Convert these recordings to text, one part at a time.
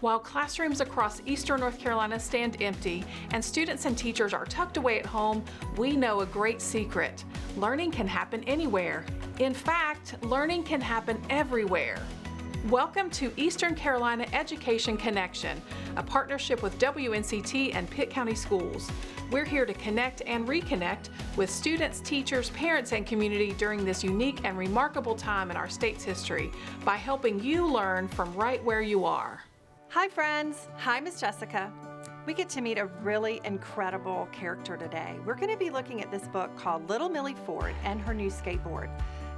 While classrooms across Eastern North Carolina stand empty and students and teachers are tucked away at home, we know a great secret. Learning can happen anywhere. In fact, learning can happen everywhere. Welcome to Eastern Carolina Education Connection, a partnership with WNCT and Pitt County Schools. We're here to connect and reconnect with students, teachers, parents, and community during this unique and remarkable time in our state's history by helping you learn from right where you are. Hi friends, hi Miss Jessica. We get to meet a really incredible character today. We're going to be looking at this book called Little Millie Ford and Her New Skateboard.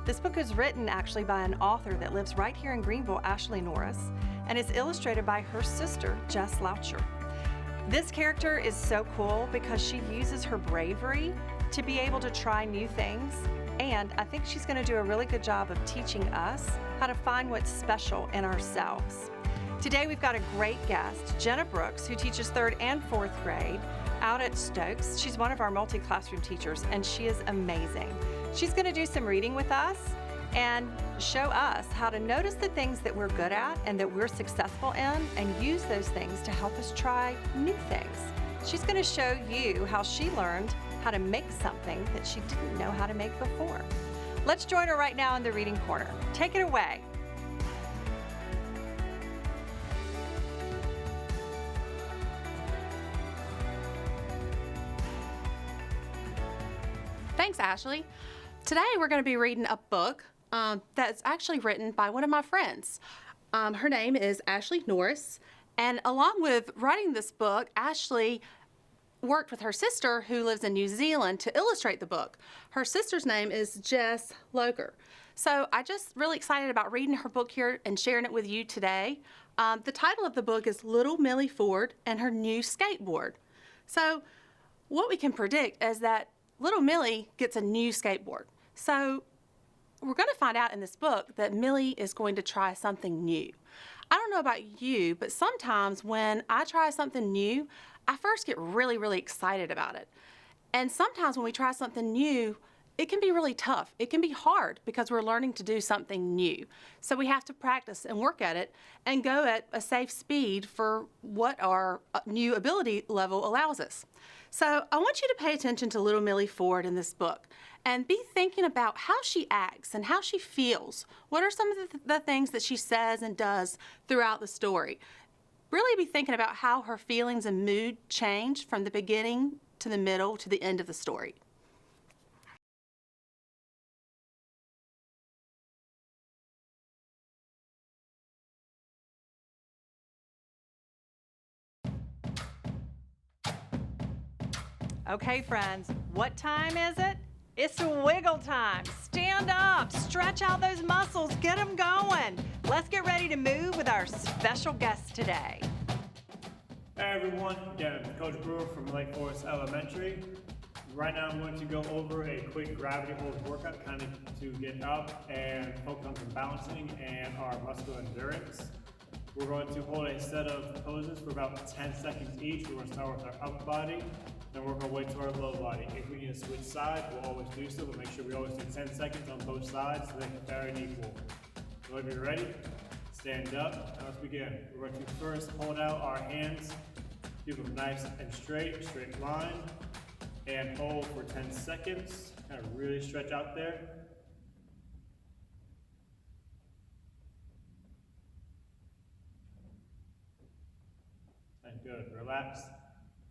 This book is written actually by an author that lives right here in Greenville, Ashley Norris, and is illustrated by her sister, Jess Loucher. This character is so cool because she uses her bravery to be able to try new things, and I think she's going to do a really good job of teaching us how to find what's special in ourselves. Today we've got a great guest, Jenna Brooks, who teaches 3rd and 4th grade out at Stokes. She's one of our multi-classroom teachers, and she is amazing. She's going to do some reading with us and show us how to notice the things that we're good at and that we're successful in and use those things to help us try new things. She's going to show you how she learned how to make something that she didn't know how to make before. Let's join her right now in the reading corner. Take it away. Thanks, Ashley. Today we're going to be reading a book that's actually written by one of my friends. Her name is Ashley Norris, and along with writing this book, Ashley worked with her sister who lives in New Zealand to illustrate the book. Her sister's name is Jess Loucher. So I'm just really excited about reading her book here and sharing it with you today. The title of the book is Little Millie Ford and Her New Skateboard. So what we can predict is that little Millie gets a new skateboard. So we're going to find out in this book that Millie is going to try something new. I don't know about you, but sometimes when I try something new, I first get really, really excited about it. And sometimes when we try something new, it can be really tough. It can be hard because we're learning to do something new. So we have to practice and work at it and go at a safe speed for what our new ability level allows us. So I want you to pay attention to little Millie Ford in this book and be thinking about how she acts and how she feels. What are some of the things that she says and does throughout the story? Really be thinking about how her feelings and mood change from the beginning to the middle to the end of the story. Okay, friends, what time is it? It's wiggle time. Stand up, stretch out those muscles, get them going. Let's get ready to move with our special guest today. Hey everyone, again, Coach Brewer from Lake Forest Elementary. Right now I'm going to go over a quick gravity hold workout, kind of to get up and focus on some balancing and our muscular endurance. We're going to hold a set of poses for about 10 seconds each. We're going to start with our upper body, then work our way to our lower body. If we need to switch sides, we'll always do so, but make sure we always do 10 seconds on both sides so they're fair and equal. So if you're ready, stand up, and let's begin. We're going to first hold out our hands, keep them nice and straight line, and hold for 10 seconds. Kind of really stretch out there. And good, relax.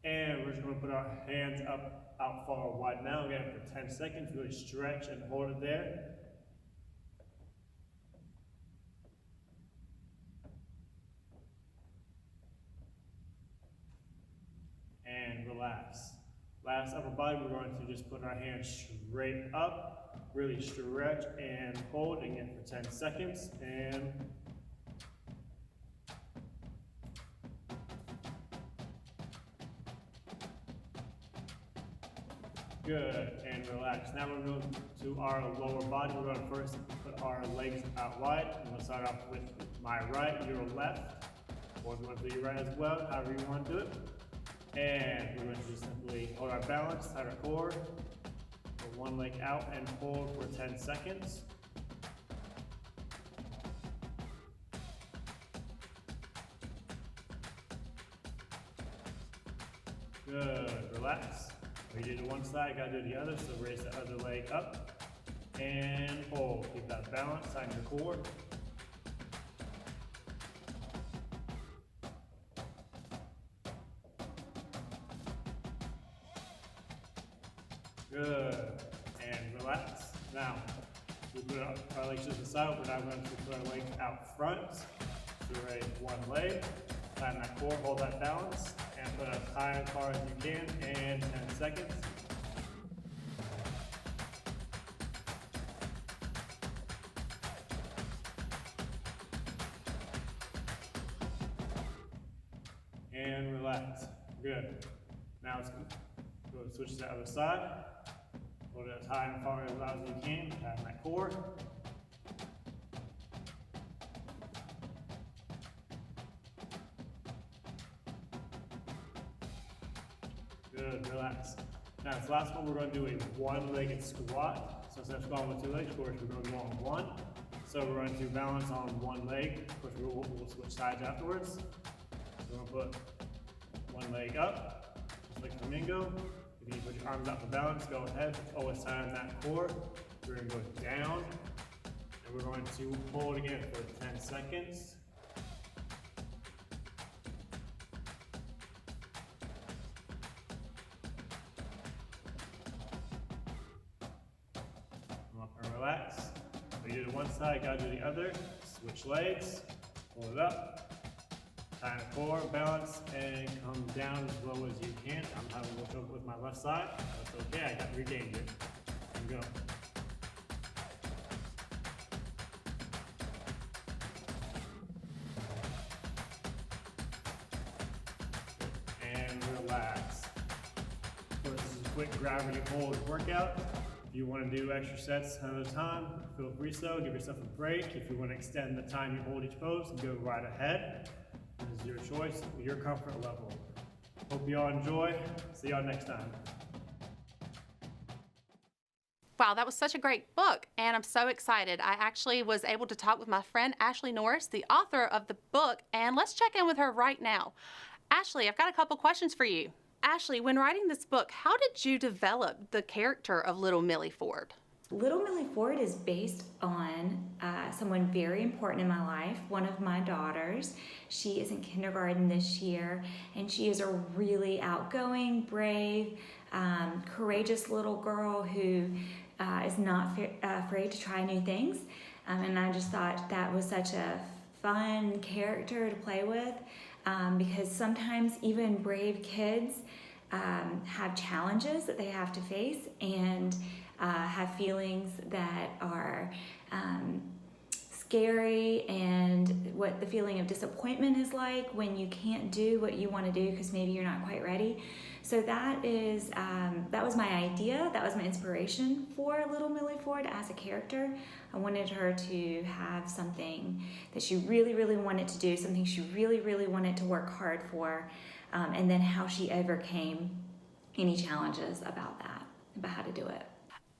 And we're just going to put our hands up, out far wide now, again for 10 seconds, really stretch and hold it there. And relax. Last upper body, we're going to just put our hands straight up, really stretch and hold again for 10 seconds. And good, and relax. Now we're going to our lower body. We're going to first put our legs out wide. I'm going to start off with my right, your left, or you want to do your right as well, however you want to do it. And we're going to just simply hold our balance, tight our core, put one leg out and hold for 10 seconds. Good, relax. We did one side, gotta do the other, so raise the other leg up. And hold, keep that balance on your core. Good, and relax. Now, we put our legs to the side, but now we're going to put our legs out front. So we're ready, one leg, tighten that core, hold that balance, and put it as high and far as you can, and 10 seconds. And relax. Good. Now let's go switch to the other side. Hold it as high and far as loud as you can. Tighten that core. Good, relax. Now this last one, we're going to do a one-legged squat. So instead of squatting with two legs, of course, we're going to go on one. So we're going to balance on one leg. Of course, we'll switch sides afterwards. So we're going to put one leg up, just like flamingo. If you put your arms out for balance, go ahead. Always tighten that core. We're going to go down, and we're going to hold again for 10 seconds. Come up and relax. So you do one side, gotta do the other. Switch legs, hold it up. Tighten the core, balance, and come down as low as you can. I'm having a little trouble with my left side. That's okay, I got regained it. And go. And relax. So this is a quick gravity hold workout. If you want to do extra sets another time, feel free so. Give yourself a break. If you want to extend the time you hold each pose, go right ahead. This is your choice, your comfort level. Hope you all enjoy. See y'all next time. Wow, that was such a great book, and I'm so excited. I actually was able to talk with my friend Ashley Norris, the author of the book, and let's check in with her right now. Ashley, I've got a couple questions for you. Ashley, when writing this book, how did you develop the character of Little Millie Ford? Little Millie Ford is based on someone very important in my life, one of my daughters. She is in kindergarten this year, and she is a really outgoing, brave, courageous little girl who is not afraid to try new things. And I just thought that was such a fun character to play with because sometimes even brave kids have challenges that they have to face and have feelings that are scary, and what the feeling of disappointment is like when you can't do what you want to do because maybe you're not quite ready. So that was my idea, that was my inspiration for Little Millie Ford as a character. I wanted her to have something that she really, really wanted to do, something she really, really wanted to work hard for, and then how she overcame any challenges about that, about how to do it.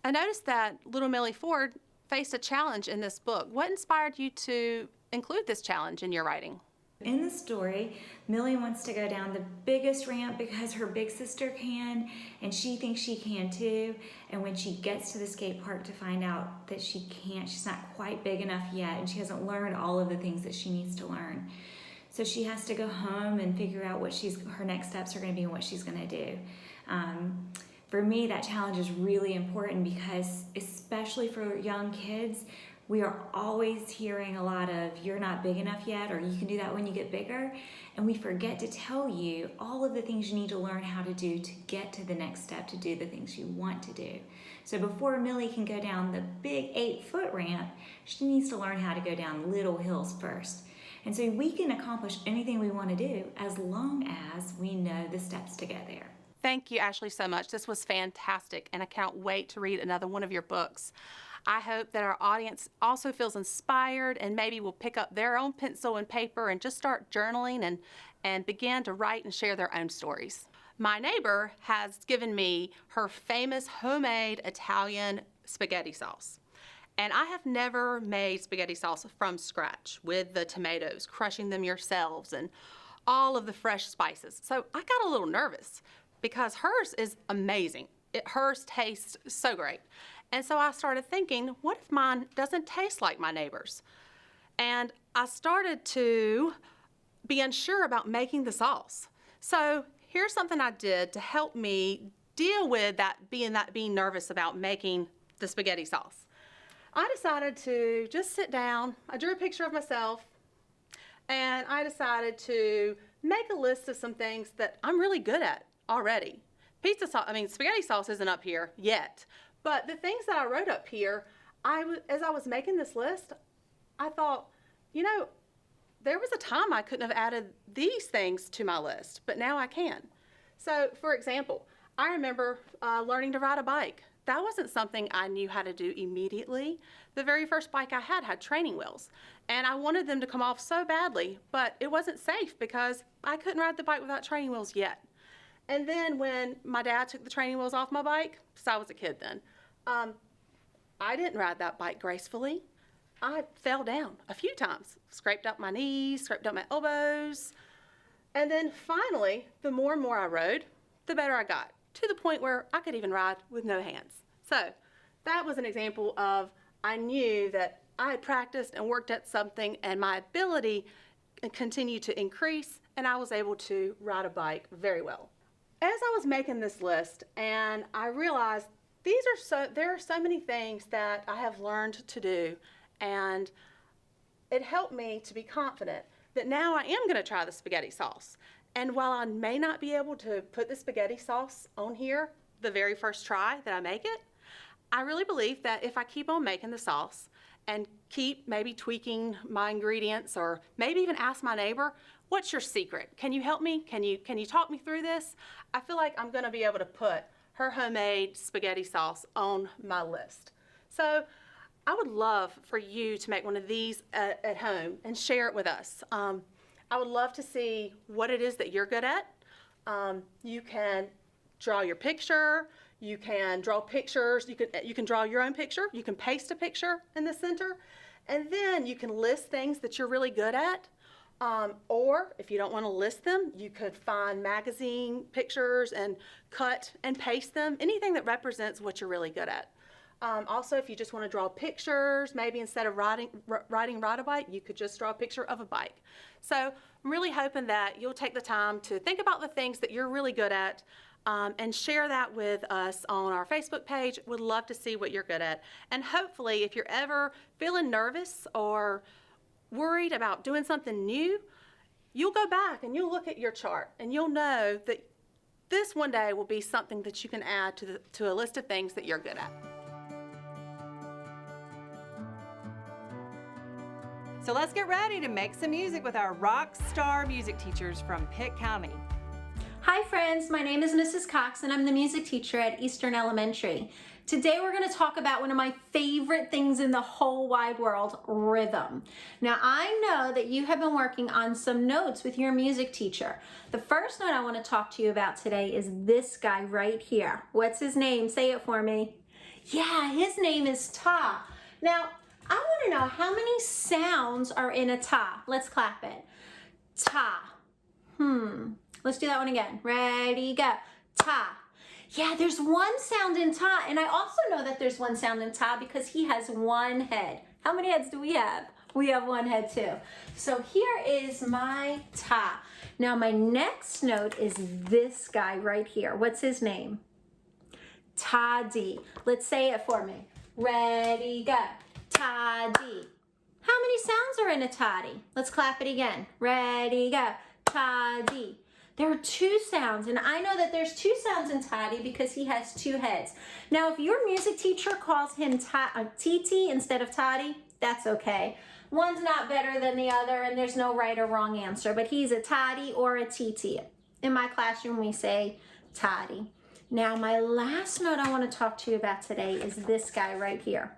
I noticed that Little Millie Ford faced a challenge in this book. What inspired you to include this challenge in your writing? In the story, Millie wants to go down the biggest ramp because her big sister can, and she thinks she can too. And when she gets to the skate park to find out that she can't, she's not quite big enough yet, and she hasn't learned all of the things that she needs to learn. So she has to go home and figure out what her next steps are going to be and what she's going to do. For me, that challenge is really important because, especially for young kids, we are always hearing a lot of, you're not big enough yet, or you can do that when you get bigger. And we forget to tell you all of the things you need to learn how to do to get to the next step, to do the things you want to do. So before Millie can go down the big 8-foot ramp, she needs to learn how to go down little hills first. And so we can accomplish anything we want to do as long as we know the steps to get there. Thank you, Ashley, so much. This was fantastic, and I cannot wait to read another one of your books. I hope that our audience also feels inspired and maybe will pick up their own pencil and paper and just start journaling and begin to write and share their own stories. My neighbor has given me her famous homemade Italian spaghetti sauce. And I have never made spaghetti sauce from scratch with the tomatoes, crushing them yourselves, and all of the fresh spices. So I got a little nervous. because hers is amazing. Hers tastes so great. And so I started thinking, what if mine doesn't taste like my neighbor's? And I started to be unsure about making the sauce. So here's something I did to help me deal with being nervous about making the spaghetti sauce. I decided to just sit down. I drew a picture of myself, and I decided to make a list of some things that I'm really good at already. Spaghetti sauce isn't up here yet, but the things that I wrote up here, as I was making this list, I thought, there was a time I couldn't have added these things to my list, but now I can. So, for example, I remember learning to ride a bike. That wasn't something I knew how to do immediately. The very first bike I had training wheels, and I wanted them to come off so badly, but it wasn't safe because I couldn't ride the bike without training wheels yet. And then when my dad took the training wheels off my bike, because I was a kid then, I didn't ride that bike gracefully. I fell down a few times, scraped up my knees, scraped up my elbows, and then finally, the more and more I rode, the better I got, to the point where I could even ride with no hands. So that was an example of I knew that I had practiced and worked at something, and my ability continued to increase, and I was able to ride a bike very well. As I was making this list, and I realized there are so many things that I have learned to do, and it helped me to be confident that now I am going to try the spaghetti sauce. And while I may not be able to put the spaghetti sauce on here the very first try that I make it, I really believe that if I keep on making the sauce and keep maybe tweaking my ingredients, or maybe even ask my neighbor, what's your secret? Can you help me? Can you talk me through this? I feel like I'm going to be able to put her homemade spaghetti sauce on my list. So I would love for you to make one of these at home and share it with us. I would love to see what it is that you're good at. You can draw your picture. You can draw pictures. You can draw your own picture. You can paste a picture in the center. And then you can list things that you're really good at. Or if you don't want to list them, you could find magazine pictures and cut and paste them. Anything that represents what you're really good at. Also, if you just want to draw pictures, maybe instead of riding ride a bike, you could just draw a picture of a bike. So I'm really hoping that you'll take the time to think about the things that you're really good at, and share that with us on our Facebook page. Would love to see what you're good at. And hopefully, if you're ever feeling nervous or worried about doing something new, you'll go back and you'll look at your chart and you'll know that this one day will be something that you can add to a list of things that you're good at. So let's get ready to make some music with our rock star music teachers from Pitt County. Hi friends, my name is Mrs. Cox and I'm the music teacher at Eastern Elementary. Today we're going to talk about one of my favorite things in the whole wide world, rhythm. Now I know that you have been working on some notes with your music teacher. The first note I want to talk to you about today is this guy right here. What's his name? Say it for me. Yeah, his name is Ta. Now, I want to know how many sounds are in a ta. Let's clap it. Ta. Let's do that one again. Ready, go. Ta. Yeah, there's one sound in ta, and I also know that there's one sound in ta because he has one head. How many heads do we have? We have one head too. So here is my ta. Now my next note is this guy right here. What's his name? Ta-dee. Let's say it for me. Ready, go. Ta-dee. How many sounds are in a ta-dee? Let's clap it again. Ready, go. Ta-dee. There are two sounds, and I know that there's two sounds in ta-dee because he has two heads. Now, if your music teacher calls him ti-ti instead of ta-dee, that's okay. One's not better than the other, and there's no right or wrong answer, but he's a ta-dee or a ti-ti. In my classroom, we say ta-dee. Now, my last note I want to talk to you about today is this guy right here.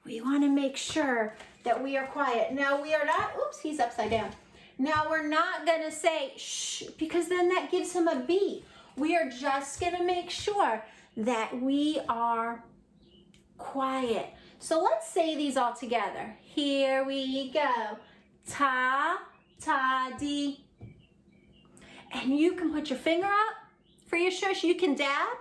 We want to make sure that we are quiet. Now we are not, oops, he's upside down. Now we're not going to say shh, because then that gives him a beat. We are just going to make sure that we are quiet. So let's say these all together. Here we go. Ta, ta-dee. And you can put your finger up for your shush. You can dab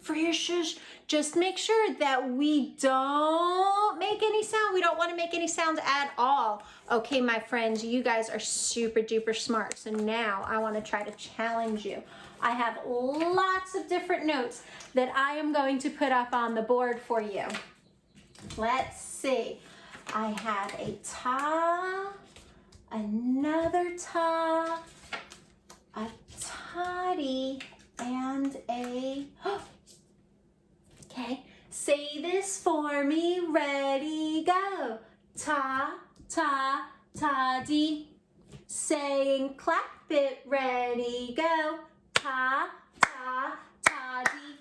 for your shush. Just make sure that we don't make any sound. We don't want to make any sound at all. Okay, my friends, you guys are super duper smart. So now I want to try to challenge you. I have lots of different notes that I am going to put up on the board for you. Let's see. I have a ta, another ta, a toddy, and a, okay, say this for me, ready, go. Ta, ta, toddy. Say and clap it, ready, go. Ta, ta, toddy.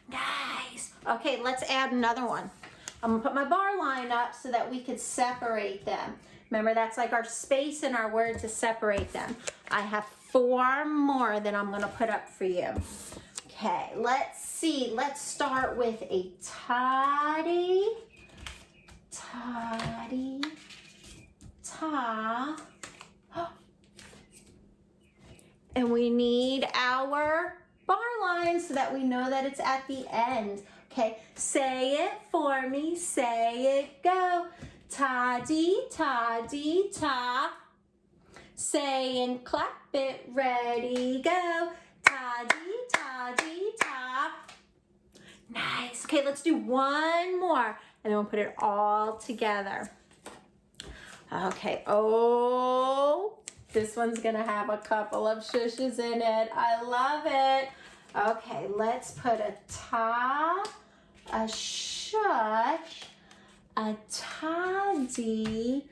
Nice. Okay, let's add another one. I'm gonna put my bar line up so that we could separate them. Remember, that's like our space in our word to separate them. I have 4 more that I'm gonna put up for you. Okay, let's see. Let's start with a toddy, toddy, ta. And we need our bar line so that we know that it's at the end. Okay, say it for me, say it, go. Ta-dee, ta-dee, ta. Say and clap it, ready, go. Ta-dee, ta-dee, ta. Nice. Okay, let's do one more, and then we'll put it all together. Okay, oh, this one's gonna have a couple of shushes in it. I love it. Okay, let's put a ta, a shush, a toddy,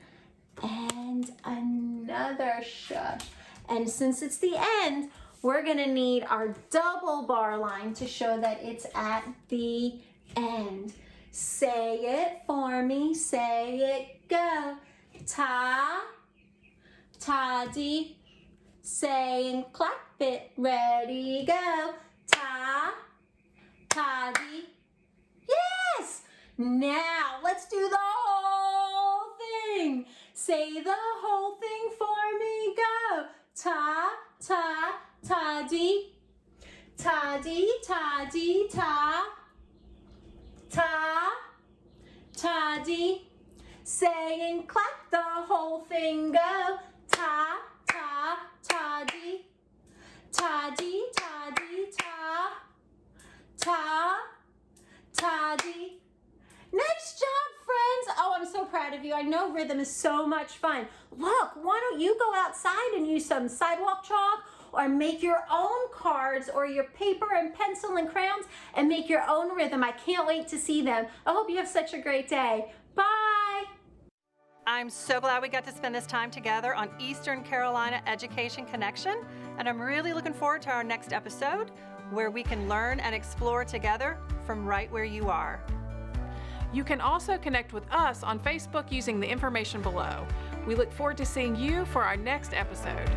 and another shush. And since it's the end, we're gonna need our double bar line to show that it's at the end. Say it for me, say it, go. Ta, toddy, say and clap it, ready, go. Ta, toddy. Yes! Now let's do the whole thing. Say the whole thing for me, go. Ta, ta, toddy. Toddy, toddy, ta. Ta, toddy. Say and clap the whole thing, go. Ta, ta, toddy. Toddy, toddy, ta. Ta, toddy. Nice job, friends. Oh, I'm so proud of you. I know rhythm is so much fun. Look, why don't you go outside and use some sidewalk chalk or make your own cards or your paper and pencil and crayons and make your own rhythm. I can't wait to see them. I hope you have such a great day. Bye. I'm so glad we got to spend this time together on Eastern Carolina Education Connection, and I'm really looking forward to our next episode where we can learn and explore together from right where you are. You can also connect with us on Facebook using the information below. We look forward to seeing you for our next episode.